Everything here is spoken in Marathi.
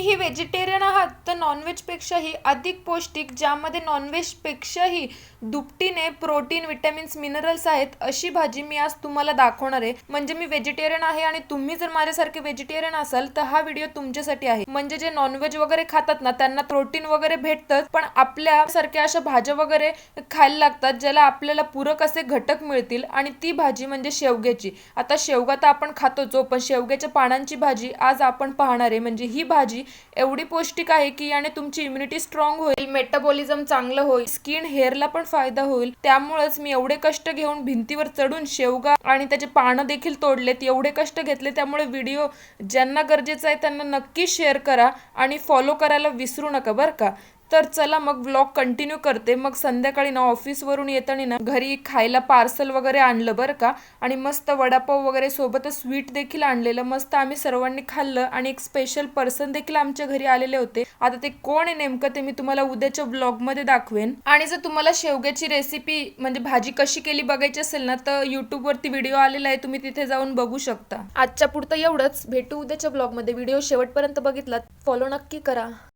तुम्हीही व्हेजिटेरियन आहात तर नॉनव्हेजपेक्षाही अधिक पौष्टिक, ज्यामध्ये नॉनव्हेजपेक्षाही दुपटीने प्रोटीन, विटॅमिन्स, मिनरल्स आहेत अशी भाजी मी आज तुम्हाला दाखवणार आहे. म्हणजे मी व्हेजिटेरियन आहे आणि तुम्ही जर माझ्यासारखे व्हेजिटेरियन असाल तर हा व्हिडिओ तुमच्यासाठी आहे. म्हणजे जे नॉनव्हेज वगैरे खातात ना त्यांना प्रोटीन वगैरे भेटतं, पण आपल्यासारख्या अशा भाज्या वगैरे खायला लागतात ज्याला आपल्याला पूरक असे घटक मिळतील, आणि ती भाजी म्हणजे शेवग्याची. आता शेवगा तर आपण खातोच, पण शेवग्याच्या पानांची भाजी आज आपण पाहणार आहे. म्हणजे ही भाजी एवढी पौष्टिक आहे की याने तुमची इम्युनिटी स्ट्रॉंग होईल, मेटाबॉलिझम चांगलं होईल, स्किन हेअरला पण फायदा होईल. त्यामुळेच मी एवढे कष्ट घेऊन भिंतीवर चढून शेवगा आणि त्याचे पानं देखील तोडलेत, एवढे कष्ट घेतले. त्यामुळे व्हिडिओ ज्यांना गरजेचा आहे त्यांना नक्की शेअर करा आणि फॉलो करायला विसरू नका बरं का. तर चला मग व्लॉग कंटिन्यू करते. मग संध्याकाळी ना ऑफिसवरून येताना ना घरी खायला पार्सल वगैरे आणलं बरं का, आणि मस्त वडापाव वगैरे सोबतच स्वीट देखील आणलेलं. मस्त आम्ही सर्वांनी खाल्लं आणि एक स्पेशल पर्सन देखील आमच्या घरी आलेले होते. आता ते कोण आहे नेमकं ते मी तुम्हाला उद्याच्या व्लॉगमध्ये दाखवेन. आणि जर तुम्हाला शेवग्याची रेसिपी म्हणजे भाजी कशी केली बघायची असेल ना तर यूट्यूबवरती व्हिडिओ आलेला आहे, तुम्ही तिथे जाऊन बघू शकता. आजच्या पुरतं एवढंच. भेटू उद्याच्या व्लॉगमध्ये. व्हिडिओ शेवटपर्यंत बघितलात, फॉलो नक्की करा.